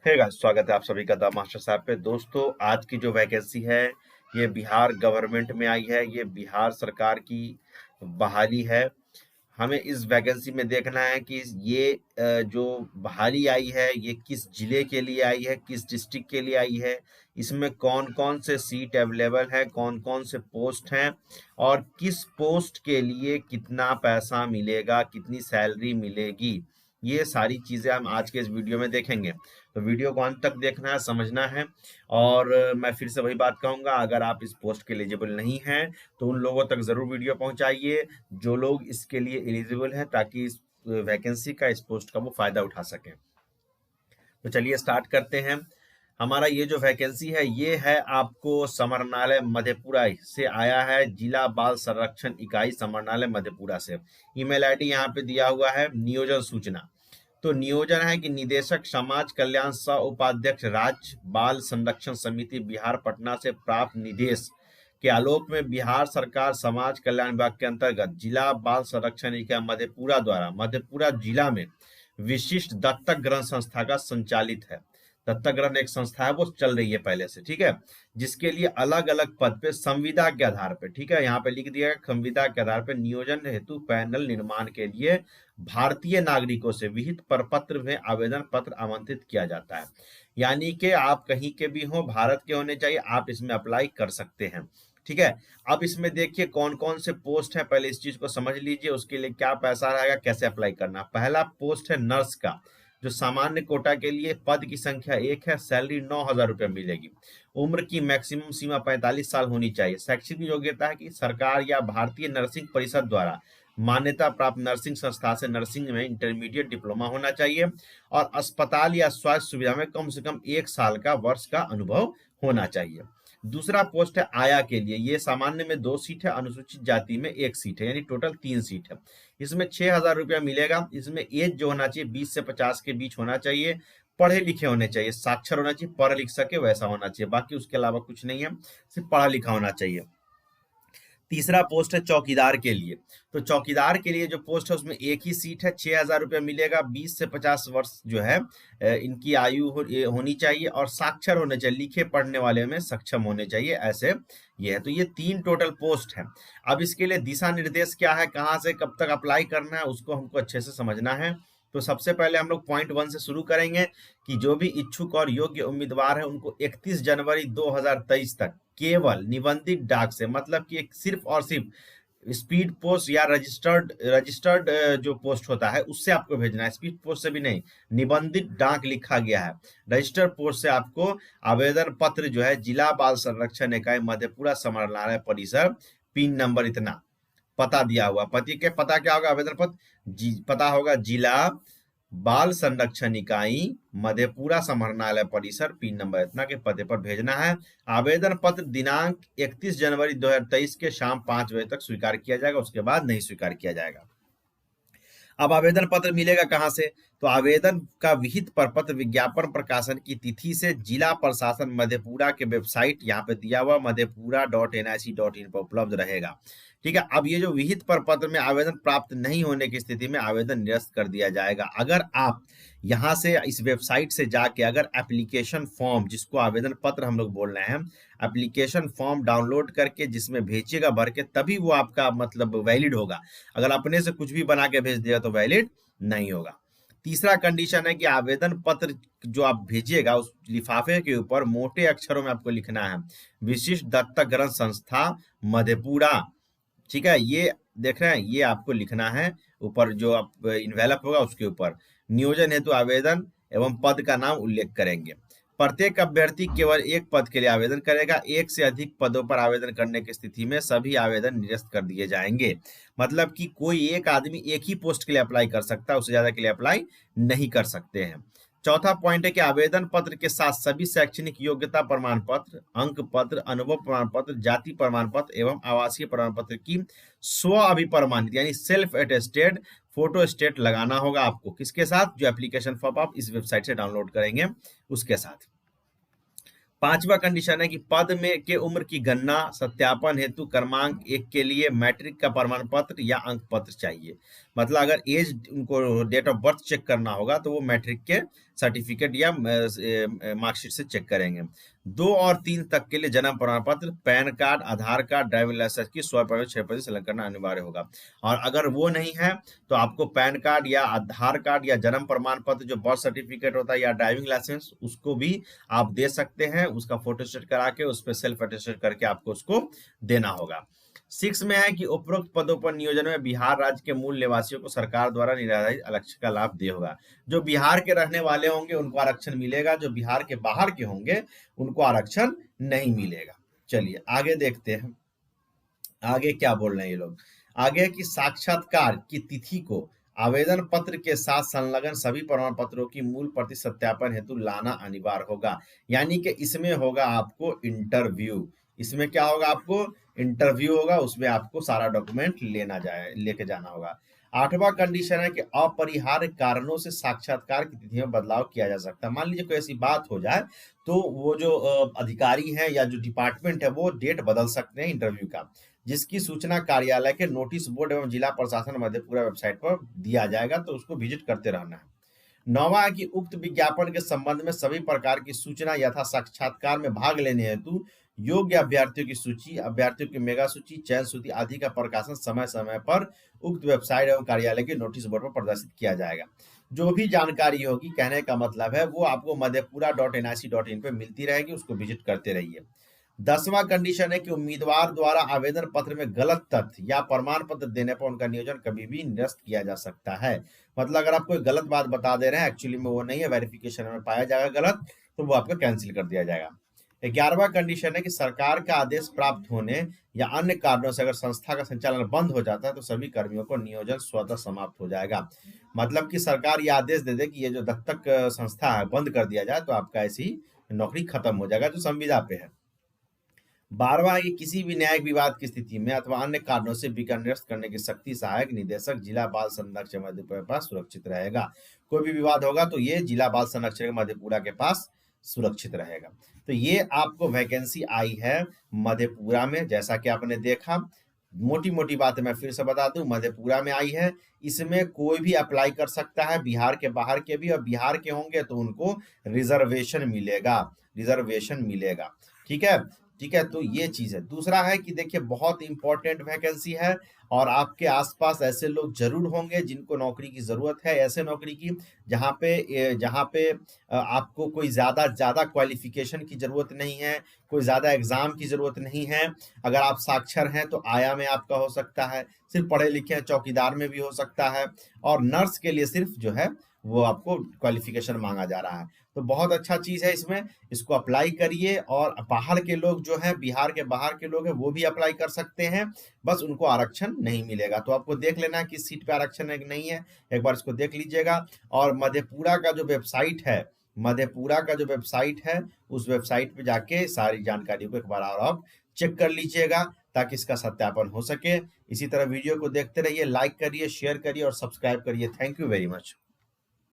स्वागत है आप सभी का द मास्टर साहब पे। दोस्तों, आज की जो वैकेंसी है ये बिहार गवर्नमेंट में आई है। ये बिहार सरकार की बहाली है। हमें इस वैकेंसी में देखना है कि ये जो बहाली आई है ये किस जिले के लिए आई है, किस डिस्ट्रिक्ट के लिए आई है, इसमें कौन कौन से सीट अवेलेबल है, कौन कौन से पोस्ट हैं और किस पोस्ट के लिए कितना पैसा मिलेगा, कितनी सैलरी मिलेगी। ये सारी चीजें हम आज के इस वीडियो में देखेंगे। तो वीडियो को अंत तक देखना है, समझना है। और मैं फिर से वही बात कहूंगा, अगर आप इस पोस्ट के एलिजिबल नहीं हैं तो उन लोगों तक जरूर वीडियो पहुंचाइए जो लोग इसके लिए एलिजिबल हैं, ताकि इस वैकेंसी का, इस पोस्ट का वो फायदा उठा सकें। तो चलिए स्टार्ट करते हैं। हमारा ये जो वैकेंसी है ये है आपको समरनालय मधेपुरा से आया है, जिला बाल संरक्षण इकाई समरनालय मधेपुरा से। ईमेल आईडी यहाँ पे दिया हुआ है। नियोजन सूचना, तो नियोजन है कि निदेशक समाज कल्याण सह उपाध्यक्ष राज्य बाल संरक्षण समिति बिहार पटना से प्राप्त निर्देश के आलोक में बिहार सरकार समाज कल्याण विभाग के अंतर्गत जिला बाल संरक्षण इकाई मधेपुरा द्वारा मधेपुरा जिला में विशिष्ट दत्तक ग्रहण संस्था का संचालित है। दत्तक ग्रहण एक संस्था है, वो चल रही है पहले से, ठीक है, जिसके लिए अलग अलग पद पे संविदा के आधार पे, ठीक है, यहाँ पे लिख दिया है संविदा के आधार पे नियोजन हेतु पैनल निर्माण के लिए भारतीय नागरिकों से विहित प्रपत्र में आवेदन पत्र आमंत्रित किया जाता है। यानी कि आप कहीं के भी हो, भारत के होने चाहिए, आप इसमें अप्लाई कर सकते हैं। ठीक है, अब इसमें देखिए कौन कौन से पोस्ट है, पहले इस चीज को समझ लीजिए, उसके लिए क्या पैसा रहेगा, कैसे अप्लाई करना। पहला पोस्ट है नर्स का, जो सामान्य कोटा के लिए, पद की संख्या 1 है, सैलरी 9,000 रुपये मिलेगी। उम्र की मैक्सिमम सीमा 45 साल होनी चाहिए। शैक्षिक योग्यता है कि सरकार या भारतीय नर्सिंग परिषद द्वारा मान्यता प्राप्त नर्सिंग संस्था से नर्सिंग में इंटरमीडिएट डिप्लोमा होना चाहिए और अस्पताल या स्वास्थ्य सुविधा में कम से कम 1 साल का वर्ष का अनुभव होना चाहिए। दूसरा पोस्ट है आया के लिए, ये सामान्य में 2 सीट है, अनुसूचित जाति में 1 सीट है, यानी टोटल 3 सीट है। इसमें 6,000 रुपया मिलेगा। इसमें एज जो होना चाहिए 20 से 50 के बीच होना चाहिए, पढ़े लिखे होने चाहिए, साक्षर होना चाहिए, पढ़ लिख सके वैसा होना चाहिए, बाकी उसके अलावा कुछ नहीं है, सिर्फ पढ़ा लिखा होना चाहिए। तीसरा पोस्ट है चौकीदार के लिए, तो चौकीदार के लिए जो पोस्ट है उसमें 1 ही सीट है, 6,000 रुपया मिलेगा। 20 से 50 वर्ष जो है इनकी आयु होनी चाहिए और साक्षर होने चाहिए, लिखे पढ़ने वाले में सक्षम होने चाहिए, ऐसे ये है। तो ये 3 टोटल पोस्ट है। अब इसके लिए दिशा निर्देश क्या है, कहाँ से कब तक अप्लाई करना है, उसको हमको अच्छे से समझना है। तो सबसे पहले हम लोग पॉइंट 1 से शुरू करेंगे कि जो भी इच्छुक और योग्य उम्मीदवार है उनको 31 जनवरी 2023 तक केवल निबंधित डाक से, मतलब कि सिर्फ और सिर्फ स्पीड पोस्ट या रजिस्टर्ड जो पोस्ट होता है उससे आपको भेजना है, स्पीड पोस्ट से भी नहीं, निबंधित डाक लिखा गया है, रजिस्टर्ड पोस्ट से आपको आवेदन पत्र जो है जिला बाल संरक्षण इकाई मधेपुरा समरनालय परिसर, पिन नंबर इतना, पता दिया हुआ, पति के पता क्या होगा, आवेदन पत्र पता होगा जिला बाल संरक्षण इकाई मधेपुरा समरनालय परिसर, पिन नंबर इतना के पते पर भेजना है। आवेदन पत्र दिनांक 31 जनवरी 2023 के शाम 5 बजे तक स्वीकार किया जाएगा, उसके बाद नहीं स्वीकार किया जाएगा। अब आवेदन पत्र मिलेगा कहां से, तो आवेदन का विहित प्रपत्र विज्ञापन प्रकाशन की तिथि से जिला प्रशासन मधेपुरा के वेबसाइट यहाँ पे दिया हुआ madhepura.nic.in पर उपलब्ध रहेगा। ठीक है, अब ये जो विहित प्रपत्र में आवेदन प्राप्त नहीं होने की स्थिति में आवेदन निरस्त कर दिया जाएगा। अगर आप यहाँ से इस वेबसाइट से जाके अगर एप्लीकेशन फॉर्म, जिसको आवेदन पत्र हम लोग बोल रहे हैं, एप्लीकेशन फॉर्म डाउनलोड करके जिसमें भेजिएगा भर के, तभी वो आपका मतलब वैलिड होगा। अगर अपने से कुछ भी बना के भेज दिया तो वैलिड नहीं होगा। तीसरा कंडीशन है कि आवेदन पत्र जो आप भेजिएगा उस लिफाफे के ऊपर मोटे अक्षरों में आपको लिखना है विशिष्ट दत्तक ग्रहण संस्था मधेपुरा। ठीक है, ये देख रहे हैं, ये आपको लिखना है ऊपर जो आप इन्वेलप होगा उसके ऊपर। नियोजन हेतु आवेदन एवं पद का नाम उल्लेख करेंगे। प्रत्येक अभ्यर्थी केवल 1 पद के लिए आवेदन करेगा। 1 से अधिक पदों पर आवेदन करने की स्थिति में सभी आवेदन निरस्त कर दिए जाएंगे। मतलब कि कोई एक आदमी एक ही पोस्ट के लिए अप्लाई कर सकता है, उससे ज्यादा के लिए अप्लाई नहीं कर सकते हैं। चौथा पॉइंट है कि आवेदन पत्र के साथ सभी शैक्षणिक योग्यता प्रमाण पत्र, अंक पत्र, अनुभव प्रमाण पत्र, जाति प्रमाण पत्र एवं आवासीय प्रमाण पत्र की स्व अभिप्रमाणित यानी सेल्फ अटेस्टेड फोटो स्टेट लगाना होगा आपको। किसके साथ, जो एप्लीकेशन फॉर्म आप इस वेबसाइट से डाउनलोड करेंगे उसके साथ। पांचवा कंडीशन है कि पद में के उम्र की गणना सत्यापन हेतु क्रमांक 1 के लिए मैट्रिक का प्रमाण पत्र या अंक पत्र चाहिए। मतलब अगर एज उनको डेट ऑफ बर्थ चेक करना होगा तो वो मैट्रिक के सर्टिफिकेट या मार्कशीट से चेक करेंगे। 2 और 3 तक के लिए जन्म प्रमाण पत्र, पैन कार्ड, आधार कार्ड, ड्राइविंग लाइसेंस की 100% संलग्न करना अनिवार्य होगा। और अगर वो नहीं है तो आपको पैन कार्ड या आधार कार्ड या जन्म प्रमाण पत्र जो बर्थ सर्टिफिकेट होता है या ड्राइविंग लाइसेंस उसको भी आप दे सकते हैं। उसका फोटोस्टेट करा के उस पर सेल्फ अटेस्टेड करके आपको उसको देना होगा। 6 में है कि उपरोक्त पदों पर नियोजन में बिहार राज्य के मूल निवासियों को सरकार द्वारा निर्धारित आरक्षण का लाभ दे होगा। जो बिहार के रहने वाले होंगे उनको आरक्षण मिलेगा, जो बिहार के बाहर के होंगे उनको आरक्षण नहीं मिलेगा। चलिए आगे देखते हैं, आगे क्या बोल रहे हैं ये लोग। आगे कि साक्षात्कार की तिथि को आवेदन पत्र के साथ संलग्न सभी प्रमाण पत्रों की मूल प्रति सत्यापन हेतु लाना अनिवार्य होगा। यानी कि इसमें होगा आपको इंटरव्यू, इसमें क्या होगा, आपको इंटरव्यू होगा, उसमें आपको सारा डॉक्यूमेंट लेके जाना होगा। 8वां कंडीशन है कि अपरिहार्य कारणों से साक्षात्कार की तिथि में बदलाव किया जा सकता है। मान लीजिए कोई ऐसी बात हो जाए तो वो जो अधिकारी है या जो डिपार्टमेंट है वो डेट बदल सकते हैं इंटरव्यू का, जिसकी सूचना कार्यालय के नोटिस बोर्ड एवं जिला प्रशासन मधेपुरा वेबसाइट पर दिया जाएगा, तो उसको विजिट करते रहना है। 9वां है कि उक्त विज्ञापन के संबंध में सभी प्रकार की सूचना यथा साक्षात्कार में भाग लेने हेतु योग्य अभ्यर्थियों की सूची, अभ्यर्थियों की मेगा सूची, चयन सूची आदि का प्रकाशन समय समय पर उक्त वेबसाइट एवं कार्यालय के नोटिस बोर्ड पर प्रदर्शित किया जाएगा। जो भी जानकारी होगी, कहने का मतलब है वो आपको madhepura.nic.in पे मिलती रहेगी, उसको विजिट करते रहिए। 10वां कंडीशन है कि उम्मीदवार द्वारा आवेदन पत्र में गलत तथ्य या प्रमाण पत्र देने पर उनका नियोजन कभी भी निरस्त किया जा सकता है। मतलब अगर आप कोई गलत बात बता दे रहे हैं, एक्चुअली में वो नहीं है, वेरिफिकेशन में पाया जाएगा गलत, तो वो आपका कैंसिल कर दिया जाएगा। 11वां कंडीशन है कि सरकार का आदेश प्राप्त होने या अन्य कारणों से अगर संस्था का संचालन बंद हो जाता है तो सभी कर्मियों को नियोजन स्वतः समाप्त हो जाएगा। मतलब कि सरकार ये आदेश दे दे कि ये जो दत्तक संस्था है बंद कर दिया जाए तो आपका ऐसी नौकरी खत्म हो जाएगा, जो संविदा पे है। 12वां है कि किसी भी न्यायिक विवाद की स्थिति में अथवा अन्य कारणों से विज्ञान निरस्त करने की शक्ति सहायक निदेशक जिला बाल संरक्षक मधेपुरा के पास सुरक्षित रहेगा। कोई भी विवाद होगा तो ये जिला बाल संरक्षक मधेपुरा के पास सुरक्षित रहेगा। तो ये आपको वैकेंसी आई है मधेपुरा में, जैसा कि आपने देखा। मोटी मोटी बातें मैं फिर से बता दूं, मधेपुरा में आई है। इसमें कोई भी अप्लाई कर सकता है, बिहार के बाहर के भी, और बिहार के होंगे तो उनको रिजर्वेशन मिलेगा, रिजर्वेशन मिलेगा। ठीक है, ठीक है, तो ये चीज है। दूसरा है कि देखिए बहुत इंपॉर्टेंट वैकेंसी है और आपके आसपास ऐसे लोग जरूर होंगे जिनको नौकरी की जरूरत है, ऐसे नौकरी की जहाँ पे आपको कोई ज्यादा क्वालिफिकेशन की जरूरत नहीं है, कोई ज्यादा एग्जाम की जरूरत नहीं है। अगर आप साक्षर हैं तो आया में आपका हो सकता है, सिर्फ पढ़े लिखे हैं चौकीदार में भी हो सकता है, और नर्स के लिए सिर्फ जो है वो आपको क्वालिफिकेशन मांगा जा रहा है। तो बहुत अच्छा चीज है इसमें, इसको अप्लाई करिए। और बाहर के लोग जो है, बिहार के बाहर के लोग हैं, वो भी अप्लाई कर सकते हैं, बस उनको आरक्षण नहीं मिलेगा। तो आपको देख लेना है कि सीट पे आरक्षण है कि नहीं है, एक बार इसको देख लीजिएगा। और मधेपुरा का जो वेबसाइट है, मधेपुरा का जो वेबसाइट है, उस वेबसाइट पे जाके सारी जानकारी को एक बार और आप चेक कर लीजिएगा ताकि इसका सत्यापन हो सके। इसी तरह वीडियो को देखते रहिए, लाइक करिए, शेयर करिए और सब्सक्राइब करिए। Thank you very much.